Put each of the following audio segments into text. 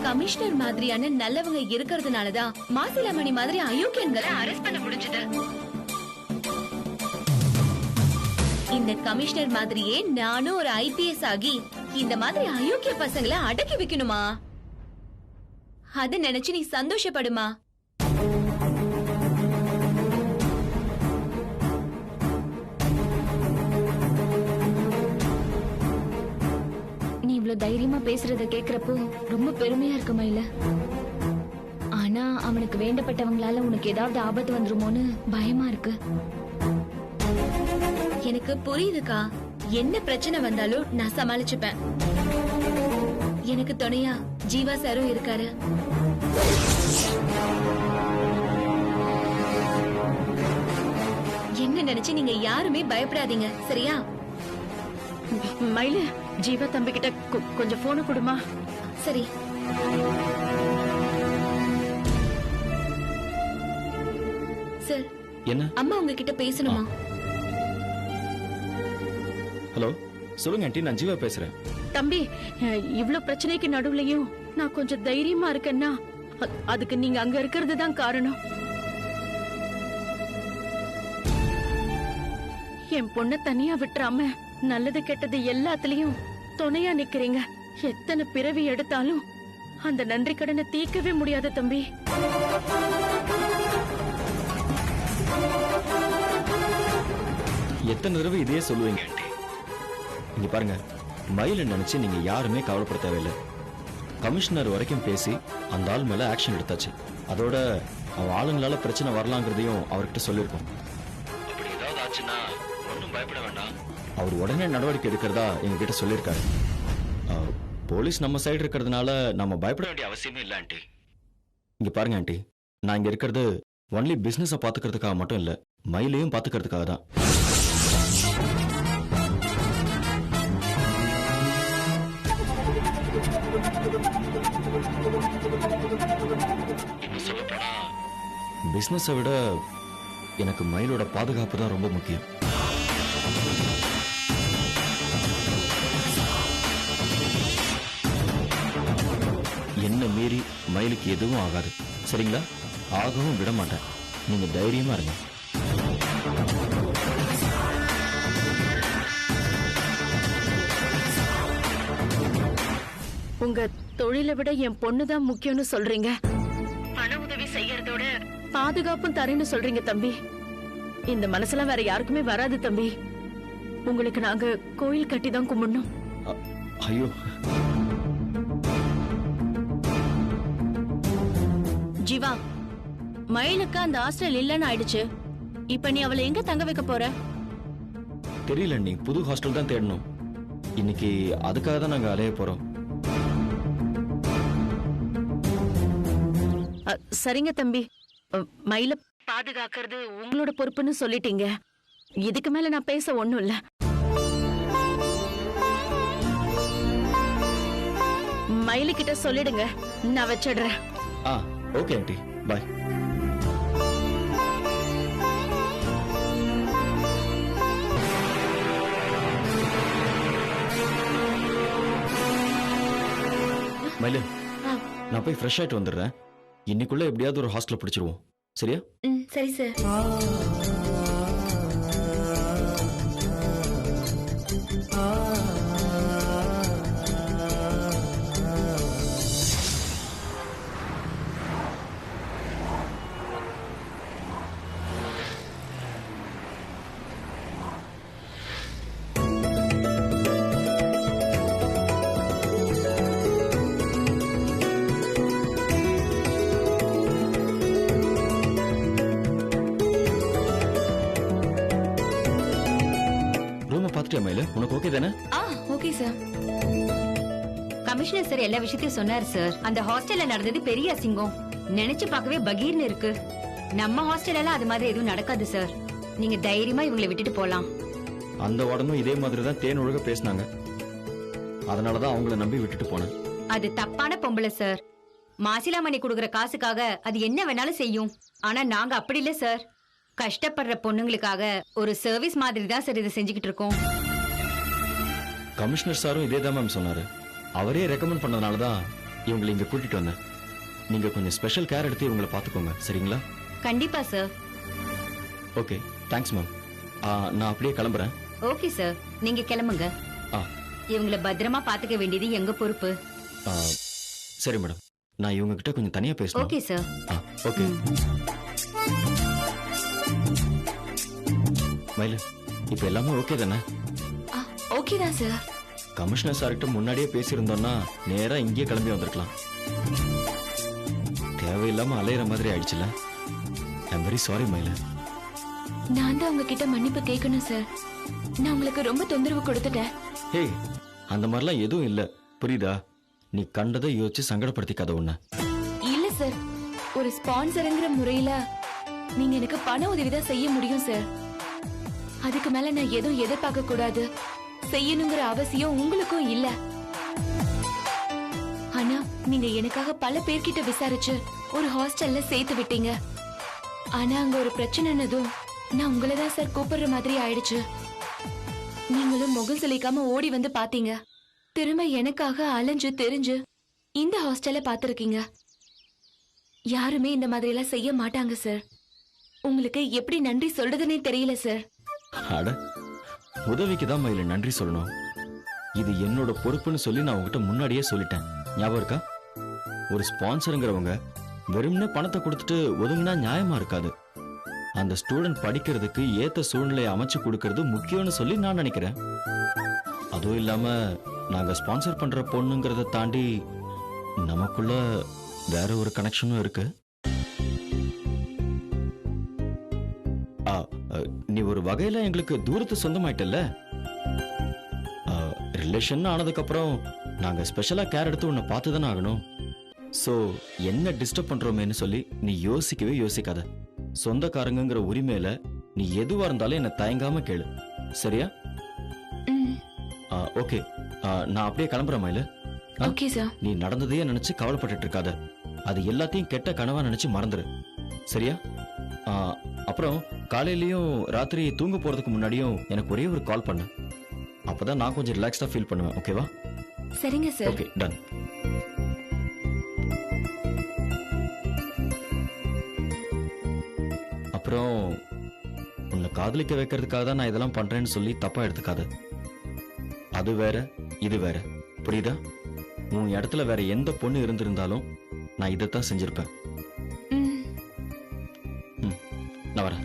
Commissioner மாதிரியான நல்லவங்க இருக்கிறதுனாலதான் மாசிலாமணி மாதிரி அயோக்கியன்களை அரெஸ்ட் பண்ண முடிஞ்சது. இந்த கமிஷனர் மாதிரியே நானும் ஒரு ஐபிஎஸ் ஆகி இந்த மாதிரி அயோக்கிய பசங்களை அடக்கி வைக்கணுமா? அத நினைச்சு நீ சந்தோஷப்படுமா? நீ இவ்வளவு தைரியமா பேசுறத கேக்குறப்போ ரொம்ப பெருமையா இருக்கு மயில. ஆனா அவனுக்கு வேண்டப்பட்டவங்களால உனக்கு ஏதாவது ஆபத்து வந்துருமோன்னு பயமா இருக்கு. எனக்கு புரியுதுக்கா. என்ன பிரச்சனை வந்தாலும் நான் சமாளிச்சுப்பேன். எனக்கு துணையா ஜீவா சாரும் இருக்காரு. என்ன நினைச்சு நீங்க யாருமே பயப்படாதீங்க, சரியா? மயிலு, ஜீவா தம்பி கிட்ட கொஞ்சம் போன கொடுமா. சரி. சார், என்ன? அம்மா உங்ககிட்ட பேசணுமா? ஹலோ, சொல்லுங்க ஆண்டி, நான் ஜீவா பேசுறேன். தம்பி, இவ்ளோ பிரச்சனைக்கு நடுவுலயும் நான் கொஞ்சம் தைரியமா இருக்கேன்னா அதுக்கு நீங்க அங்க இருக்கிறது தான் காரணம். என் பொண்ண தனியா விட்டுறாம நல்லது கெட்டது எல்லாத்துலயும் துணையா நிக்கிறீங்க. எத்தனை பிறவி எடுத்தாலும் அந்த நன்றி கடனை தீர்க்கவே முடியாத தம்பி. எத்தனை தடவை இதே சொல்லுவீங்க ஆண்டி? இங்க பாருங்க, மயில நினைச்சு நீங்க யாருமே கவலைப்பட தேவையில்லை. கமிஷனர் வரைக்கும் பேசி அந்த ஆள் மேல ஆக்ஷன் எடுத்தாச்சு. அதோட அவன் ஆளுங்களால பிரச்சனை வரலாங்கிறதையும் அவர்கிட்ட சொல்லியிருக்கோம். அப்படி ஏதாவது ஆச்சுன்னா ஒன்றும் பயப்பட வேண்டாம், அவர் உடனே நடவடிக்கை எடுக்கிறதா எங்ககிட்ட சொல்லியிருக்காரு. போலீஸ் நம்ம சைடு இருக்கிறதுனால நம்ம பயப்பட வேண்டிய அவசியமே இல்லை ஆண்டி. இங்க பாருங்க ஆண்டி, நான் இங்க இருக்கிறது ஒன்லி பிசினஸை பாத்துக்கிறதுக்காக மட்டும் இல்ல, மயிலையும் பாத்துக்கிறதுக்காக தான். பிசினஸை விட எனக்கு மயிலோட பாதுகாப்பு தான் ரொம்ப முக்கியம். என்ன மீறி மயிலுக்கு எதுவும் ஆகாது, சரிங்களா? ஆகவும் விட மாட்டேன். நீங்க தைரியமா இருங்க. உங்க தொழிலை விட என் பொண்ணுதான் முக்கியம்னு சொல்றீங்க. பண உதவி செய்யறதோட பாதுகாப்பும் தரேன்னு சொல்றீங்க தம்பி. இந்த மனசுலாம் வேற யாருக்குமே வராது தம்பி. உங்களுக்கு நாங்க கோயில் கட்டி தான் கும்பிடணும். ஐயோ, ஜீவா, மயிலுக்கு அந்த ஹாஸ்டல் இல்லன்னு ஆயிடுச்சு. இப்ப நீ அவளை எங்க தங்க வைக்க போற? தெரியல, நீ புது ஹாஸ்டல் தான் தேடணும். இன்னைக்கு அதுக்காக தான் நாங்க அலைய போறோம். சரிங்க தம்பி, மயில பாதுகாக்கிறது உங்களோட பொறுப்புன்னு சொல்லிட்டீங்க. இதுக்கு மேல நான் பேச ஒண்ணும் இல்ல. மயிலு கிட்ட சொல்லிடுங்க, நான் வச்சிடுறேன். ஓகே ஆண்டி, பாய். மயிலு, நான் போய் ஃப்ரெஷ் ஆயிட்டு வந்துடுறேன். இன்னைக்குள்ள எப்படியாவது ஒரு ஹாஸ்டல் பிடிச்சிருவோம், சரியா? சரி சார். உனக்கு ஓகே தானே? Okay sir. கமிஷனர் சார் எல்லா விஷயத்தையும் சொன்னாரு சார். அந்த ஹாஸ்டல்ல நடந்தது பெரிய அசிங்கம். நினைச்சு பார்க்கவே பகீர்னு இருக்கு. நம்ம ஹாஸ்டல் எல்லாம் அது மாதிரி எதுவும் நடக்காது சார். நீங்க தைரியமா இவங்களை விட்டுட்டு போலாம். அந்த உடனும் இதே மாதிரி தான் தேன் ஒழுக பேசினாங்க. அதனாலதான் அவங்கள நம்பி விட்டுட்டு போனேன். அது தப்பான பொம்பளை சார். மாசிலாமணி கொடுக்குற காசுக்காக அது என்ன வேணாலும் செய்யும். ஆனா நாங்க அப்படி இல்ல சார். கஷ்டப்படுற பொண்ணுங்களுக்காக ஒரு சர்வீஸ் மாதிரி தான் சார் இதை செஞ்சுக்கிட்டு இருக்கோம். கமிஷனர் சாரும் இதே தான் மேம் சொன்னாரு. அவரே ரெக்கமெண்ட் பண்ணதுனாலதான் இவங்களை இங்க கூட்டிட்டு வந்தேன். நீங்க கொஞ்சம் ஸ்பெஷல் கேர் எடுத்து இவங்களை பாத்துக்கோங்க, சரிங்களா? கண்டிப்பா சார். Okay, thanks ma'am. நான் அப்படியே கிளம்புறேன். ஓகே சார், நீங்க கிளம்புங்க. ஆ. இவங்கள பத்திரமா பாத்துக்க வேண்டியது எங்க பொறுப்பு. ஆ, சரி மேடம், நான் இவங்க கிட்ட கொஞ்சம் தனியா பேசணும். Okay sir. ஓகே. மயிலு, இப்ப எல்லாமே ஓகே தானே? ஓகே தான் சார். கமிஷனர் சார்கிட்ட முன்னாடியே பேசியிருந்தோம்னா நேரா இங்கேயே கிளம்பி வந்திருக்கலாம். தேவையில்லாம அலையிற மாதிரி ஆயிடுச்சுல. ஐம் வெரி சாரி மயிலு. நான் தான் உங்ககிட்ட மன்னிப்பு கேட்கணும் சார். நான் உங்களுக்கு ரொம்ப தொந்தரவு கொடுத்துட்டேன். ஹே, அந்த மாதிரிலாம் எதுவும் இல்ல, புரியுதா? நீ கண்டதை யோசிச்சு சங்கடப்படுத்திக்காத உன்ன. இல்ல சார், ஒரு ஸ்பான்சருங்கிற முறையில நீங்க எனக்கு பண உதவிதான் செய்ய முடியும் சார். அதுக்கு மேல நான் எதுவும் எதிர்பார்க்க கூடாது. செய்யணுங்கிற அவசியம் உங்களுக்கும் இல்ல. ஆனா நீங்க எனக்காக பல பேர்கிட்ட விசாரிச்சு ஒரு ஹாஸ்டல்ல சேர்த்து விட்டீங்க. ஆனா அங்க ஒரு பிரச்சனைனதும் நான் உங்களை தான் சார் கூப்பிடுற மாதிரி ஆயிடுச்சு. நீங்களும் முகம் சுளிக்காம ஓடி வந்து பாத்தீங்க. திரும்ப எனக்காக அலைஞ்சு தெரிஞ்சு இந்த ஹாஸ்டல்ல பாத்திருக்கீங்க. யாருமே இந்த மாதிரி எல்லாம் செய்ய மாட்டாங்க சார். உங்களுக்கு எப்படி நன்றி சொல்றதுன்னே தெரியல சார். அட, உதவிக்கு தான் மயில நன்றி சொல்லணும். இது என்னோட பொறுப்புன்னு சொல்லி நான் உங்ககிட்ட முன்னாடியே சொல்லிட்டேன், ஞாபகம் இருக்கா? ஒரு ஸ்பான்சருங்கிறவங்க வெறும்னே பணத்தை கொடுத்துட்டு ஒதுங்கினா நியாயமா இருக்காது. அந்த ஸ்டூடெண்ட் படிக்கிறதுக்கு ஏத்த சூழ்நிலையை அமைச்சு கொடுக்கறது முக்கியம்னு சொல்லி நான் நினைக்கிறேன். அதுவும் இல்லாம நாங்க ஸ்பான்சர் பண்ற பொண்ணுங்கிறத தாண்டி நமக்குள்ள வேற ஒரு கனெக்ஷனும் இருக்கு. நீ ஒரு வகையில எங்களுக்கு தூரத்து சொந்தமாயிட்டல்ல. ரிலேஷன் ஆனதுக்கு அப்புறம் நாங்க ஸ்பெஷலா கேர் எடுத்து உன்னை பார்த்து தானே ஆகணும். சோ என்ன டிஸ்டர்ப் பண்றோமேன்னு சொல்லி நீ யோசிக்கவே யோசிக்காத. சொந்தக்காரங்கிற உரிமையில நீ எதுவா இருந்தாலும் என்ன தயங்காம கேளு, சரியா? ஓகே, நான் அப்படியே கிளம்புறேன் மயிலு. Okay sir. நீ நடந்ததையே நினைச்சு கவலைப்பட்டுட்டு இருக்காத. அது எல்லாத்தையும் கெட்ட கனவா நினைச்சு மறந்துரு, சரியா? அப்புறம் காலையிலயும் ராத்திரி தூங்க போறதுக்கு முன்னாடியும் எனக்கு ஒரே ஒரு கால் பண்ணு. அப்பதான் நான் கொஞ்சம் ரிலாக்ஸ்டா ஃபீல் பண்ணுவேன், ஓகேவா? சரிங்க சார். Okay, ton. அப்புறம் உன்னை காதலிக்க வைக்கிறதுக்காக தான் நான் இதெல்லாம் பண்றேன்னு சொல்லி தப்பா எடுத்துக்காத. அது வேற இது வேற, புரியுதா? உன் இடத்துல வேற எந்த பொண்ணு இருந்திருந்தாலும் நான் இதைத்தான் செஞ்சிருப்பேன். நான் வரேன்.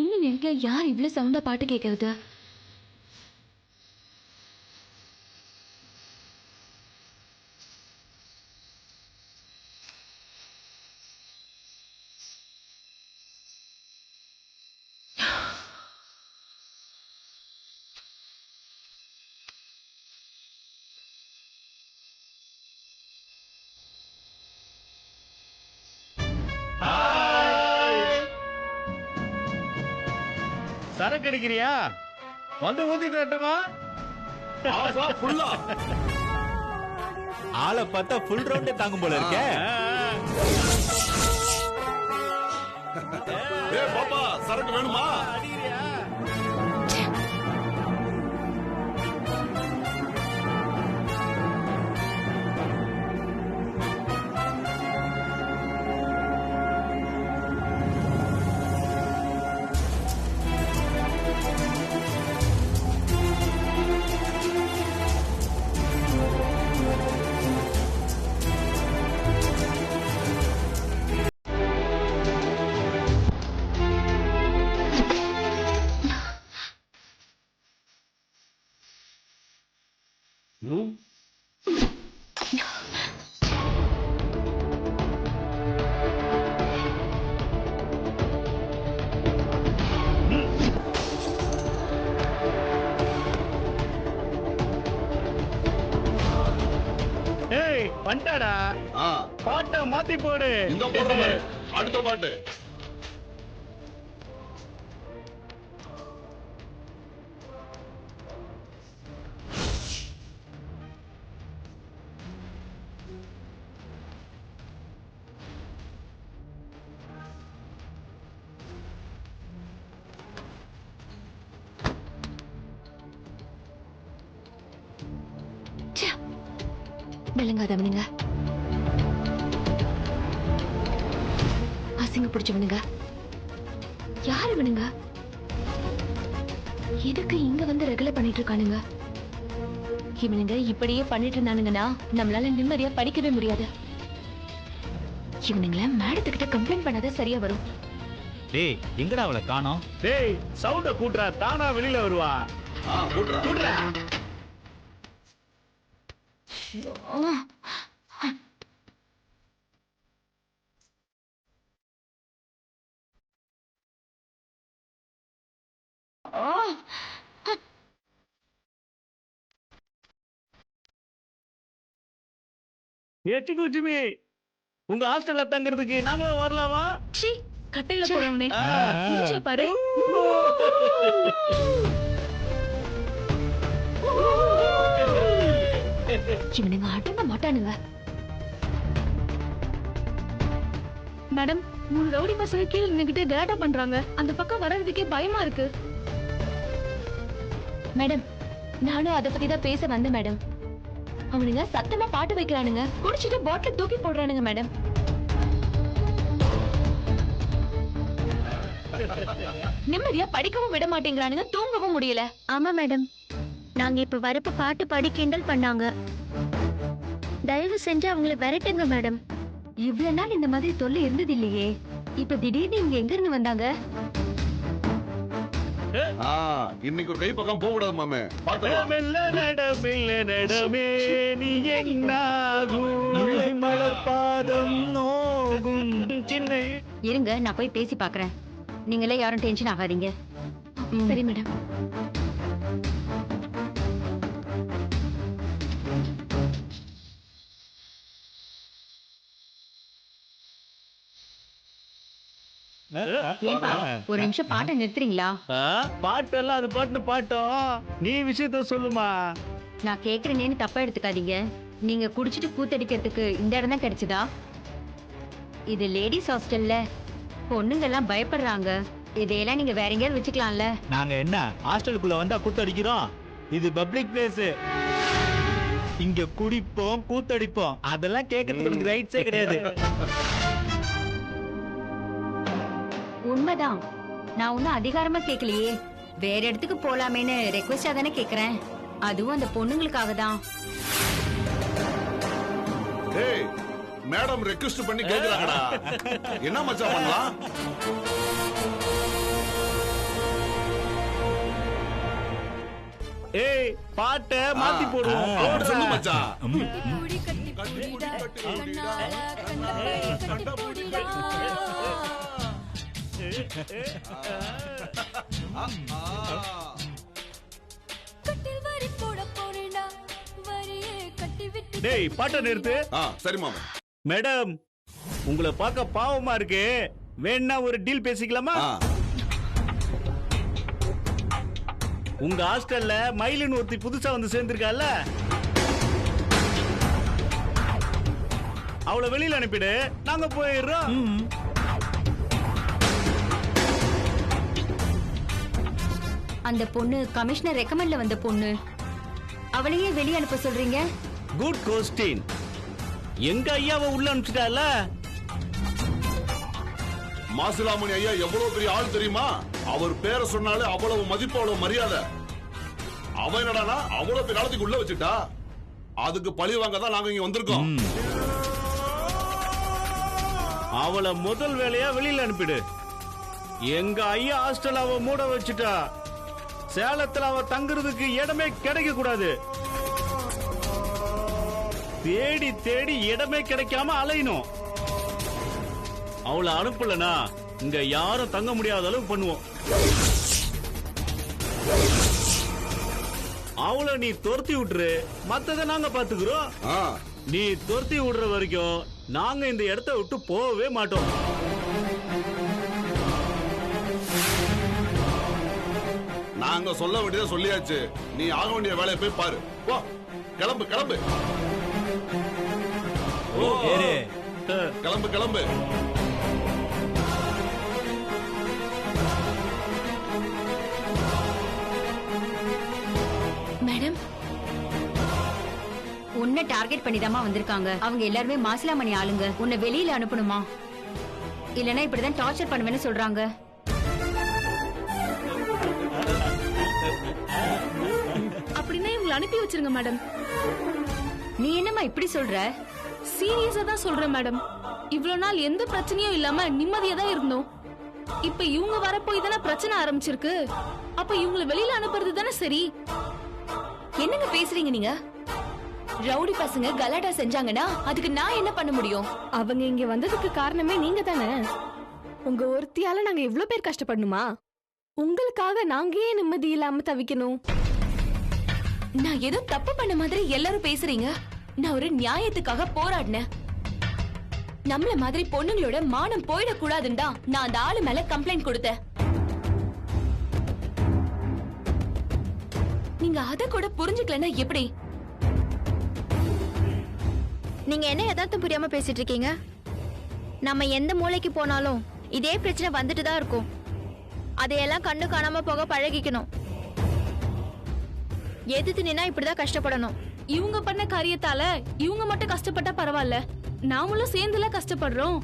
இன்னும் எங்க யார் இவ்வளவு சவுண்டா பாட்டு கேட்கறது? சரக்கு அடிக்கிறியா? வந்து ஊத்தி தட்டுமா? ஆளை பார்த்தா ஃபுல் ரவுண்டே தாங்கும் போல இருக்கே. பாப்பா சரக்கு வேணுமா? அடிக்கிறியா? ஏய் வந்துட்டாடா. பாட்டை மாத்தி போடு. இந்த போடுற அடுத்த பாட்டு. விளங்காதவனுங்க, அசிங்க பிடிச்சவனுங்க, யாரு இவனுங்க? எதுக்கு இங்க வந்து ரெகுலர் பண்ணிட்டு இருக்கானுங்க? இவனுங்க இப்படியே பண்ணிட்டு இருந்தானுங்கன்னா நம்மளால நிம்மதியா படிக்கவே முடியாது. இவனுங்கள மேடத்துக்கிட்ட கம்ப்ளைண்ட் பண்ணாதான் சரியா வரும். டேய் எங்கடா அவளை காணோம்? டேய் சவுண்ட கூட்டுறா, தானா வெளியில வருவா. கூட்டுறா. ஏச்சி குச்சிமி, உங்க ஹாஸ்டல்ல தங்குறதுக்கு நாம வரலாமா? கட்டையில போறவனே மூஞ்சிய பாரு. இவனுங்க அடங்க மாட்டானுங்க. மேடம், 3 ரவுடி பசங்க கீழே நின்னுகிட்டு டேட்டா பண்றாங்க. அந்த பக்கம் வர்றதுக்கே பயமா இருக்கு. மேடம், நானும் அதை பத்தி தான் பேச வந்தேன் மேடம். அவனுங்க சத்தமா பாட்டு வைக்கிறானுங்க, குடிச்சிட்டு பாட்டில் தூக்கி போடுறானுங்க மேடம். நிம்மதியா படிக்கவும் விட மாட்டேங்கிறானுங்க, தூங்கவும் முடியல. ஆமா மேடம், நாங்க இப்ப வரப்ப பாட்டு பாடி கிண்டல் பண்ணாங்க. தயவு செஞ்சு அவங்கள விரட்டுங்க மேடம். இவ்வளவு நாள் இந்த மாதிரி தொல்லை இருந்தது இல்லையே, இப்ப திடீர்னு இவங்க எங்க இருந்து வந்தாங்க? இன்னைக்கு ஒரு கை பக்கம் போக கூடாது மாமே. பாத்துக்கலாம். மெல்ல நடமே நீ என்னாகும் மலர் பாதம் நோகும் சின்ன. இருங்க, நான் போய் பேசி பாக்குறேன். நீங்களே யாரும் டென்ஷன் ஆகாதீங்க. சரி மேடம். ஏன்பா ஒரு நிமிஷம் பாட்டை நிறுத்துறீங்களா? பாட்டெல்லாம் அது பாட்டுன்னு பாட்டோம், நீ விஷயத்த சொல்லுமா. நான் கேக்குறேனேன்னு தப்பா எடுத்துக்காதீங்க. நீங்க குடிச்சிட்டு கூத்தடிக்கிறதுக்கு இந்த இடம் தான் கிடைச்சதா? இது லேடிஸ் ஹாஸ்டல்ல, பொண்ணுங்க எல்லாம் பயப்படுறாங்க. இதையெல்லாம் நீங்க வேற எங்கேயாவது வச்சுக்கலாம்ல. நாங்க என்ன ஹாஸ்டலுக்குள்ள வந்தா கூத்தடிக்கிறோம்? இது பப்ளிக் பிளேஸ். இங்க குடிப்போம் கூத்தடிப்போம், அதெல்லாம் கேட்கறதுக்கு ரைட்ஸே கிடையாது. உண்மைதான், நான் ஒன்னும் அதிகாரமா கேட்கலையே. வேற இடத்துக்கு போலாமேன்னு ரெக்வெஸ்டா தானே கேக்குறேன். அதுவும் அந்த பொண்ணுங்களுக்காக தான். ஏய், மேடம் ரெக்வெஸ்ட் பண்ணி கேக்குறாங்கடா. என்ன மச்சான் பண்ணலாம்? ஏய், பாட்டை மாத்தி போடுவோம். அப்படி சொல்லு மச்சான். டேய் பாட்டை நிறுத்து. சரி மாமா. மேடம், உங்களை பார்க்க பாவமா இருக்கு, வேணா ஒரு டீல் பேசிக்கலாமா? உங்க ஹாஸ்டல்ல மயிலுன்னு ஒருத்தி புதுசா வந்து சேர்ந்திருக்கால, அவளை வெளியில அனுப்பிடு, நாங்க போயிடுறோம். அந்த பொண்ணு கமிஷனர் ரெக்கமெண்ட்ல வந்த பொண்ணு, அவளையே வெளியே அனுப்ப சொல்றீங்க? Good question. எங்க ஐயாவை உள்ள அனுப்பிச்சிட்டால. மாசிலாமணி ஐயா எவ்வளவு பெரிய ஆள் தெரியுமா? அவர் பேரை சொன்னாலே அவ்வளவு மதிப்பு, அவ்வளவு மரியாதை. அவன் என்னடானா அவ்வளவு பெரிய காலத்துக்கு உள்ள வச்சுட்டா. அதுக்கு பழி வாங்க தான் நாங்க இங்க வந்திருக்கோம். அவளை முதல் வேலையா வெளியில அனுப்பிடு. எங்க ஐயா ஹாஸ்டல் அவ மூட வச்சுட்டா. சேலத்துல அவ தங்குறதுக்கு இடமே கிடைக்க கூடாது. தேடி தேடி இடமே கிடைக்காம அலையணும். அவளை அனுப்பலனா இங்க யாரும் தங்க முடியாத அளவுக்கு பண்ணுவோம். அவளை நீ துரத்தி விட்டுரு, மத்தத நாங்க பாத்துக்கிறோம். நீ துரத்தி விடுற வரைக்கும் நாங்க இந்த இடத்த விட்டு போகவே மாட்டோம். நாங்க சொல்ல வேண்டியதை சொல்லியாச்சு. நீ ஆக வேண்டிய வேலையை போய் பாரு. போ, கிளம்பு கிளம்பு. ஓ, கிளம்பு கிளம்பு. மேடம், உன்னை டார்கெட் பண்ணிதாமா வந்திருக்காங்க. அவங்க எல்லாருமே மாசிலாமணி ஆளுங்க. உன்னை வெளியில அனுப்பணுமா? இல்லனா இப்படிதான் டார்ச்சர் பண்ணுவேன்னு சொல்றாங்க. அப்படின்னா இவங்களை அனுப்பி வச்சிருங்க மேடம். நீ என்னம்மா இப்படி சொல்ற? சீரியஸா தான் சொல்றேன் மேடம். இவ்வளவு நாள் எந்த பிரச்சனையும் இல்லாம நிம்மதியா தான் இருந்தோம். இப்ப இவங்க வரப்போய் தானே பிரச்சனை ஆரம்பிச்சிருக்கு. அப்ப இவங்களை வெளியில அனுப்புறது தானே சரி. என்னங்க பேசுறீங்க நீங்க? ரவுடி பசங்க கலாட்டா செஞ்சாங்கன்னா அதுக்கு நான் என்ன பண்ண முடியும்? அவங்க இங்க வந்ததுக்கு காரணமே நீங்க தானே. உங்க ஒருத்தியால நாங்க இவ்ளோ பேர் கஷ்டப்படணுமா? உங்களுக்காக நாங்க ஏன் நிம்மதி இல்லாம தவிக்கணும்? நான் ஏதோ தப்பு பண்ண மாதிரி எல்லாரும் பேசுறீங்க. நான் ஒரு நியாயத்துக்காக போராடினேன். நம்மள மாதிரி பொண்ணுங்களோட மானம் போயிடக்கூடாதுன்னு தான் நான் அந்த ஆளு மேல கம்ப்ளைண்ட் கொடுத்தேன். நீங்க அத கூட புரிஞ்சுக்கலன்னா எப்படி? நீங்க என்ன யதார்த்தம் புரியாம பேசிட்டு இருக்கீங்க? நம்ம எந்த மூலைக்கு போனாலும் இதே பிரச்சனை வந்துட்டு தான் இருக்கும். அதையெல்லாம் கண்டு காணாம போக பழகிக்கணும். எதிர்த்து நின்னா இப்படிதான் கஷ்டப்படணும். இவங்க பண்ண காரியத்தால இவங்க மட்டும் கஷ்டப்பட்டா பரவாயில்ல, நாமளும் சேர்ந்துல கஷ்டப்படுறோம்.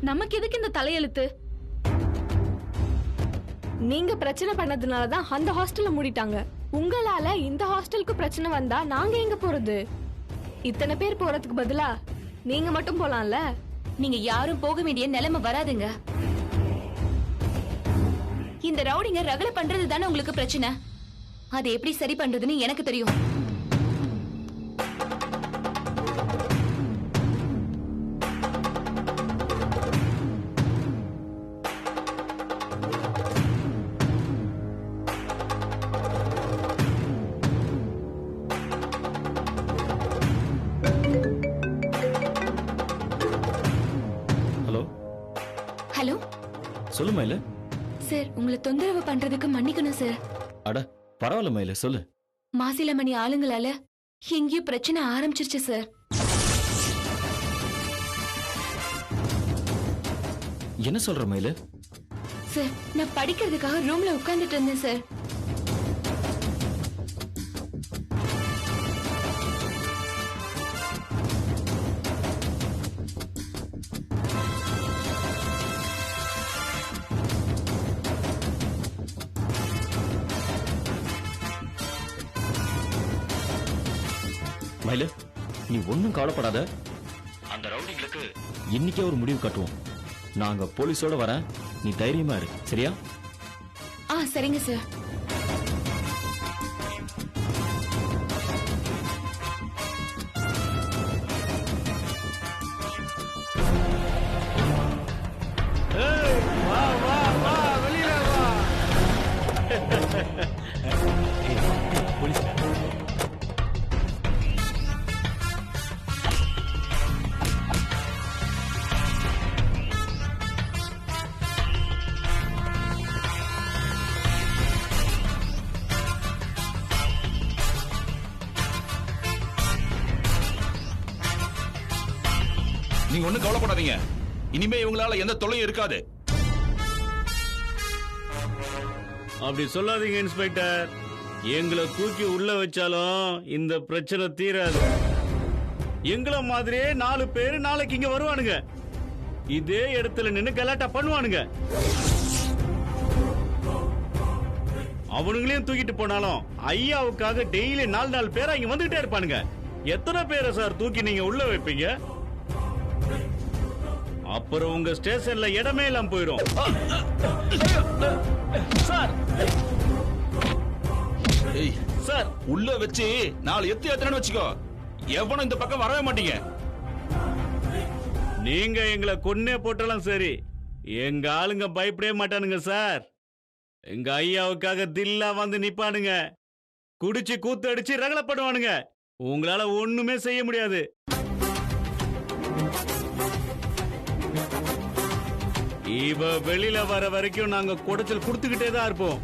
நமக்கு எதுக்கு இந்த தலையெழுத்து? நீங்க பிரச்சனை பண்ணதுனாலதான் அந்த ஹாஸ்டல்ல மூடிட்டாங்க. உங்களால இந்த ஹாஸ்டலுக்கு பிரச்சனை வந்தா நாங்க எங்க போறது? இத்தனை பேர் போறதுக்கு பதிலா நீங்க மட்டும் போலாம்ல. நீங்க யாரும் போக வேண்டிய நிலைமை வராதுங்க. இந்த ரவுடிங்க ரகலை பண்றது தானே உங்களுக்கு பிரச்சனை. அதை எப்படி சரி பண்றதுன்னு எனக்கு தெரியும். ஹலோ ஹலோ சொல்லு மயில. சார், உங்களை தொந்தரவு பண்றதுக்கு மன்னிக்கணும் சார். அட பரவாயில்ல மயில, சொல்லு. மாசிலாமணி ஆளுங்களால எங்கேயோ பிரச்சனை ஆரம்பிச்சிருச்சு சார். என்ன சொல்ற மயில? சார், நான் படிக்கிறதுக்காக ரூம்ல உட்கார்ந்துட்டு இருந்தேன் சார். மயில, நீ ஒன்னும் கவலைப்படாத. அந்த ரவுடிங்களுக்கு இன்னைக்கே ஒரு முடிவு கட்டுவோம். நாங்க போலீஸோட வரேன், நீ தைரியமா இரு, சரியா? சரிங்க சார். வா வா வா, வெளியில வா. நீங்க ஒண்ணும் கவலைப்படாதீங்க. இனிமே இவங்களால எந்த தொல்லையும் இருக்காது. அப்படி சொல்லாதீங்க இன்ஸ்பெக்டர். எங்களை தூக்கி உள்ள வச்சாலும் இந்த பிரச்சனை தீராது. எங்களை மாதிரியே 4 பேர் நாளைக்கு இங்க வருவானுங்க. இதே இடத்துல நின்னு கலாட்டா பண்ணுவானுங்க. அவனுங்களையும் தூக்கிட்டு போனாலும் ஐயாவுக்காக டெய்லி 4 பேரா இங்க வந்துகிட்டே இருப்பானுங்க. எத்தனை பேரை சார் தூக்கி நீங்க உள்ள வைப்பீங்க? அப்புறம் உங்க ஸ்டேஷன்ல இடமே இல்லாம போயிடும். சார் சார் உள்ள வச்சு 4 எத்து ஏத்துறேன்னு வச்சுக்கோ, எவனும் இந்த பக்கம் வரவே மாட்டீங்க. நீங்க எங்களை கொன்னே போட்டாலும் சரி, எங்க ஆளுங்க பயப்படவே மாட்டானுங்க சார். எங்க ஐயாவுக்காக தில்லா வந்து நிப்பானுங்க. குடிச்சு கூத்தடிச்சு ரகலப்படுவானுங்க. உங்களால ஒண்ணுமே செய்ய முடியாது. இவ வெளியில வர வரைக்கும் நாங்க குடைச்சல் கொடுத்துக்கிட்டே தான் இருப்போம்.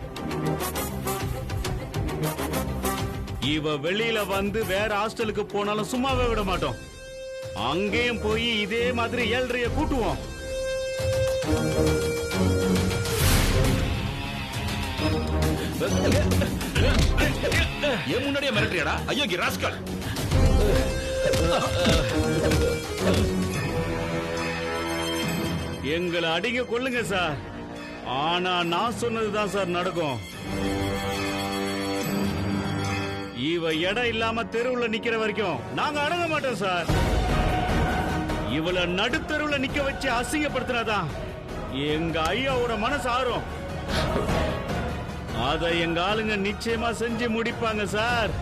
இவ வெளியில வந்து வேற ஹாஸ்டலுக்கு போனாலும் சும்மாவே விட மாட்டோம். அங்கேயும் போய் இதே மாதிரி 7:30 கூட்டுவோம். ஏன் முன்னாடியே மிரட்டுறியாடா ஐயோ ராஸ்கல்? எங்களை அடிங்க கொள்ளுங்க சார், ஆனா நான் சொன்னதுதான் சார் நடக்கும். இவ இடம் இல்லாம தெருவுல நிக்கிற வரைக்கும் நாங்க அடங்க மாட்டோம் சார். இவள நடுத்தருவுல நிக்க வச்சு அசிங்கப்படுத்தினாதான் எங்க ஐயாவோட மனசு ஆறும். அதை எங்க ஆளுங்க நிச்சயமா செஞ்சு முடிப்பாங்க சார்.